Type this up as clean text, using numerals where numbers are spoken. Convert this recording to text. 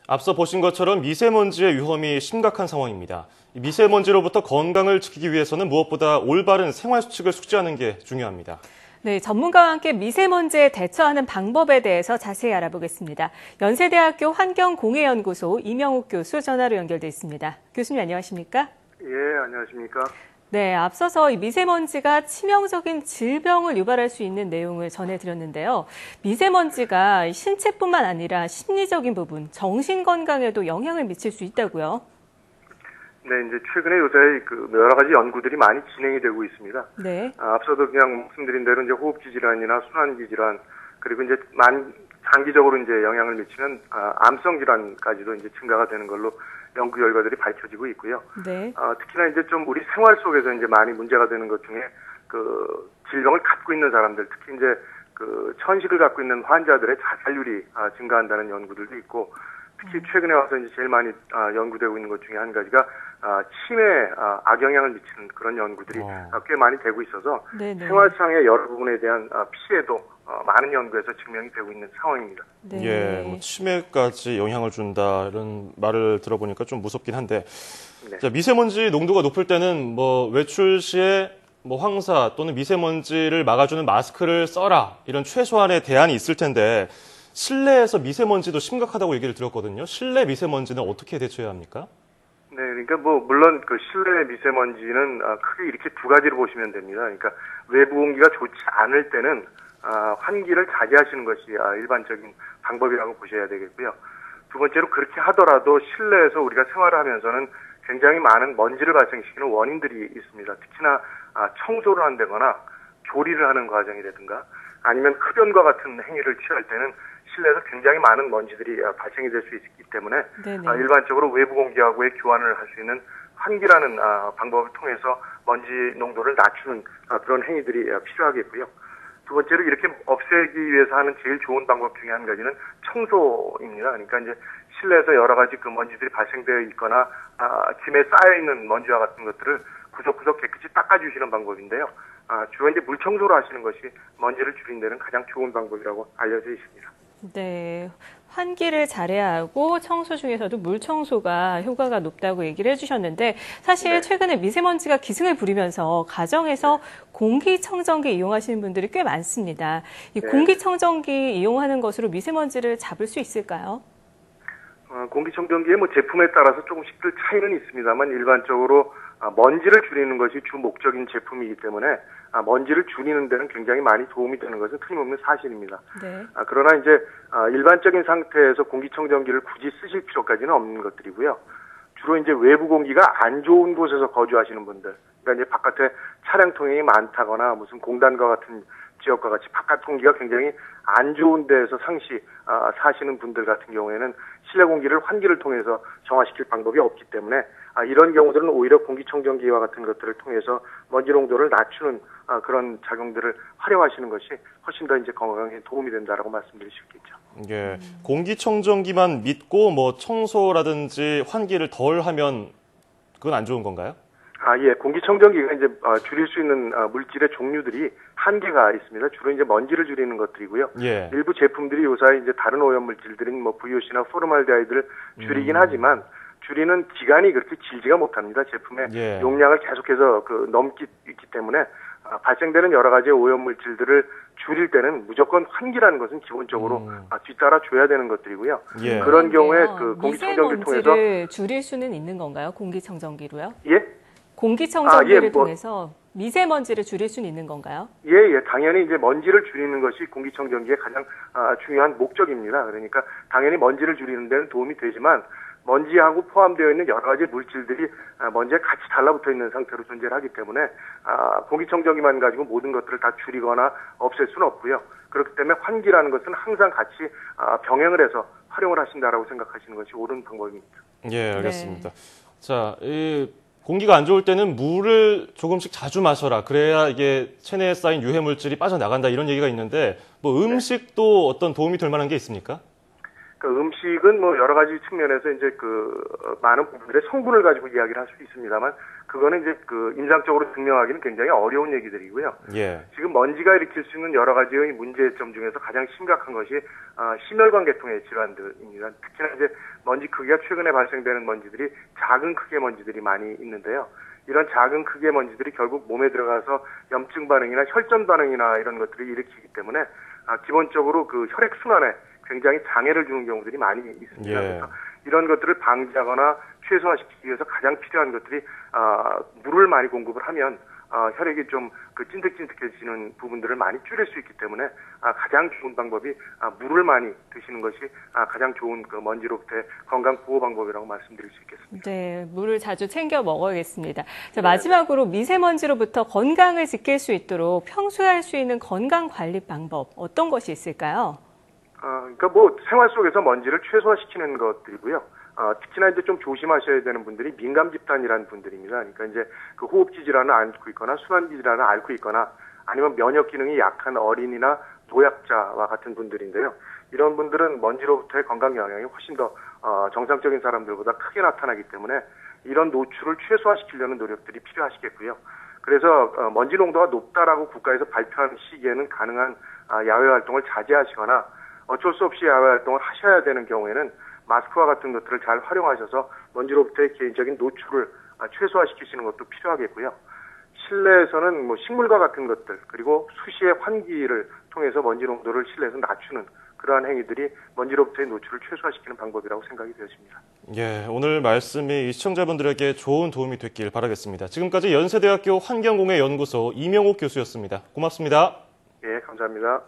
앞서 보신 것처럼 미세먼지의 위험이 심각한 상황입니다. 미세먼지로부터 건강을 지키기 위해서는 무엇보다 올바른 생활 수칙을 숙지하는 게 중요합니다. 네, 전문가와 함께 미세먼지에 대처하는 방법에 대해서 자세히 알아보겠습니다. 연세대학교 환경공해연구소 이명욱 교수 전화로 연결돼 있습니다. 교수님 안녕하십니까? 예, 안녕하십니까? 네, 앞서서 이 미세먼지가 치명적인 질병을 유발할 수 있는 내용을 전해드렸는데요. 미세먼지가 신체뿐만 아니라 심리적인 부분, 정신 건강에도 영향을 미칠 수 있다고요? 네, 이제 최근에 요새 여러 가지 연구들이 많이 진행이 되고 있습니다. 네. 앞서도 그냥 말씀드린 대로 이제 호흡기 질환이나 순환기 질환, 그리고 이제 장기적으로 이제 영향을 미치는 암성 질환까지도 이제 증가가 되는 걸로 연구 결과들이 밝혀지고 있고요. 네. 특히나 이제 좀 우리 생활 속에서 이제 많이 문제가 되는 것 중에 질병을 갖고 있는 사람들, 특히 이제 천식을 갖고 있는 환자들의 자살률이 증가한다는 연구들도 있고, 특히 최근에 와서 이제 제일 많이 연구되고 있는 것 중에 한 가지가 치매에 악영향을 미치는 그런 연구들이 꽤 많이 되고 있어서 네네. 생활상의 여러 부분에 대한 피해도 많은 연구에서 증명이 되고 있는 상황입니다. 네. 예, 치매까지 영향을 준다 이런 말을 들어보니까 좀 무섭긴 한데, 네. 자, 미세먼지 농도가 높을 때는 외출 시에 황사 또는 미세먼지를 막아주는 마스크를 써라 이런 최소한의 대안이 있을 텐데, 실내에서 미세먼지도 심각하다고 얘기를 들었거든요. 실내 미세먼지는 어떻게 대처해야 합니까? 네, 그러니까 물론 실내 미세먼지는 크게 이렇게 두 가지로 보시면 됩니다. 그러니까 외부 공기가 좋지 않을 때는 환기를 자제하시는 것이 일반적인 방법이라고 보셔야 되겠고요. 두 번째로 그렇게 하더라도 실내에서 우리가 생활을 하면서는 굉장히 많은 먼지를 발생시키는 원인들이 있습니다. 특히나 청소를 한다거나 조리를 하는 과정이라든가 아니면 흡연과 같은 행위를 취할 때는 실내에서 굉장히 많은 먼지들이 발생이 될 수 있기 때문에 일반적으로 외부 공기하고의 교환을 할 수 있는 환기라는 방법을 통해서 먼지 농도를 낮추는 그런 행위들이 필요하겠고요. 두 번째로 이렇게 없애기 위해서 하는 제일 좋은 방법 중에 한 가지는 청소입니다. 그러니까 이제 실내에서 여러 가지 먼지들이 발생되어 있거나 짐에 쌓여 있는 먼지와 같은 것들을 구석구석 깨끗이 닦아주시는 방법인데요. 주로 이제 물 청소를 하시는 것이 먼지를 줄이는 데는 가장 좋은 방법이라고 알려져 있습니다. 네, 환기를 잘해야 하고 청소 중에서도 물 청소가 효과가 높다고 얘기를 해주셨는데, 사실 네. 최근에 미세먼지가 기승을 부리면서 가정에서 공기청정기 이용하시는 분들이 꽤 많습니다. 이 네. 공기청정기 이용하는 것으로 미세먼지를 잡을 수 있을까요? 공기청정기의 제품에 따라서 조금씩들 차이는 있습니다만 일반적으로 먼지를 줄이는 것이 주 목적인 제품이기 때문에 먼지를 줄이는 데는 굉장히 많이 도움이 되는 것은 틀림없는 사실입니다. 네. 그러나 이제 일반적인 상태에서 공기청정기를 굳이 쓰실 필요까지는 없는 것들이고요. 주로 이제 외부 공기가 안 좋은 곳에서 거주하시는 분들, 그러니까 이제 바깥에 차량 통행이 많다거나 무슨 공단과 같은 지역과 같이 바깥 공기가 굉장히 안 좋은 데에서 상시 사시는 분들 같은 경우에는 실내 공기를 환기를 통해서 정화시킬 방법이 없기 때문에 이런 경우들은 오히려 공기청정기와 같은 것들을 통해서 먼지 농도를 낮추는 그런 작용들을 활용하시는 것이 훨씬 더 이제 건강에 도움이 된다라고 말씀드릴 수 있겠죠. 예, 공기청정기만 믿고 청소라든지 환기를 덜 하면 그건 안 좋은 건가요? 예, 공기청정기가 이제 줄일 수 있는 물질의 종류들이 한계가 있습니다. 주로 이제 먼지를 줄이는 것들이고요. 예. 일부 제품들이 요사이 이제 다른 오염물질들인 VOC나 포르말데하이드를 줄이긴 하지만 줄이는 기간이 그렇게 길지가 못합니다. 제품의 용량을 계속해서 넘기 있기 때문에 발생되는 여러 가지 오염물질들을 줄일 때는 무조건 환기라는 것은 기본적으로 뒤따라 줘야 되는 것들이고요. 예. 그런 경우에 공기청정기를 통해서 미세먼지를 줄일 수는 있는 건가요? 공기청정기로요? 예? 공기청정기를 통해서 미세먼지를 줄일 수는 있는 건가요? 예, 당연히 이제 먼지를 줄이는 것이 공기청정기의 가장 중요한 목적입니다. 그러니까 당연히 먼지를 줄이는 데는 도움이 되지만 먼지하고 포함되어 있는 여러 가지 물질들이 먼지에 같이 달라붙어 있는 상태로 존재를 하기 때문에 공기청정기만 가지고 모든 것들을 다 줄이거나 없앨 수는 없고요. 그렇기 때문에 환기라는 것은 항상 같이 병행을 해서 활용을 하신다라고 생각하시는 것이 옳은 방법입니다. 예, 알겠습니다. 네. 자, 공기가 안 좋을 때는 물을 조금씩 자주 마셔라. 그래야 이게 체내에 쌓인 유해 물질이 빠져나간다. 이런 얘기가 있는데 음식도 어떤 도움이 될 만한 게 있습니까? 그러니까 음식은 뭐 여러 가지 측면에서 이제 많은 부분들의 성분을 가지고 이야기를 할 수 있습니다만 그거는 이제 임상적으로 증명하기는 굉장히 어려운 얘기들이고요. 예. 지금 먼지가 일으킬 수 있는 여러 가지의 문제점 중에서 가장 심각한 것이 심혈관 계통의 질환들입니다. 특히나 이제 먼지 크기가 최근에 발생되는 먼지들이 작은 크기의 먼지들이 많이 있는데요. 이런 작은 크기의 먼지들이 결국 몸에 들어가서 염증 반응이나 혈전 반응이나 이런 것들을 일으키기 때문에 기본적으로 혈액 순환에 굉장히 장애를 주는 경우들이 많이 있습니다. 예. 그래서 이런 것들을 방지하거나 최소화시키기 위해서 가장 필요한 것들이 물을 많이 공급을 하면 혈액이 좀 찐득찐득해지는 부분들을 많이 줄일 수 있기 때문에 가장 좋은 방법이 물을 많이 드시는 것이 가장 좋은 먼지로부터의 건강 보호 방법이라고 말씀드릴 수 있겠습니다. 네, 물을 자주 챙겨 먹어야겠습니다. 자, 마지막으로 미세먼지로부터 건강을 지킬 수 있도록 평소에 할 수 있는 건강 관리 방법 어떤 것이 있을까요? 그러니까 생활 속에서 먼지를 최소화시키는 것들이고요. 특히나 이제 좀 조심하셔야 되는 분들이 민감 집단이라는 분들입니다. 그러니까 이제 호흡기 질환을 앓고 있거나 순환기 질환을 앓고 있거나 아니면 면역 기능이 약한 어린이나 노약자와 같은 분들인데요. 이런 분들은 먼지로부터의 건강 영향이 훨씬 더 정상적인 사람들보다 크게 나타나기 때문에 이런 노출을 최소화시키려는 노력들이 필요하시겠고요. 그래서 먼지 농도가 높다라고 국가에서 발표하는 시기에는 가능한 야외 활동을 자제하시거나 어쩔 수 없이 야외 활동을 하셔야 되는 경우에는 마스크와 같은 것들을 잘 활용하셔서 먼지로부터의 개인적인 노출을 최소화시키시는 것도 필요하겠고요. 실내에서는 식물과 같은 것들 그리고 수시의 환기를 통해서 먼지 농도를 실내에서 낮추는 그러한 행위들이 먼지로부터의 노출을 최소화시키는 방법이라고 생각이 되었습니다. 예, 오늘 말씀이 시청자분들에게 좋은 도움이 됐길 바라겠습니다. 지금까지 연세대학교 환경공해연구소 이명옥 교수였습니다. 고맙습니다. 예, 감사합니다.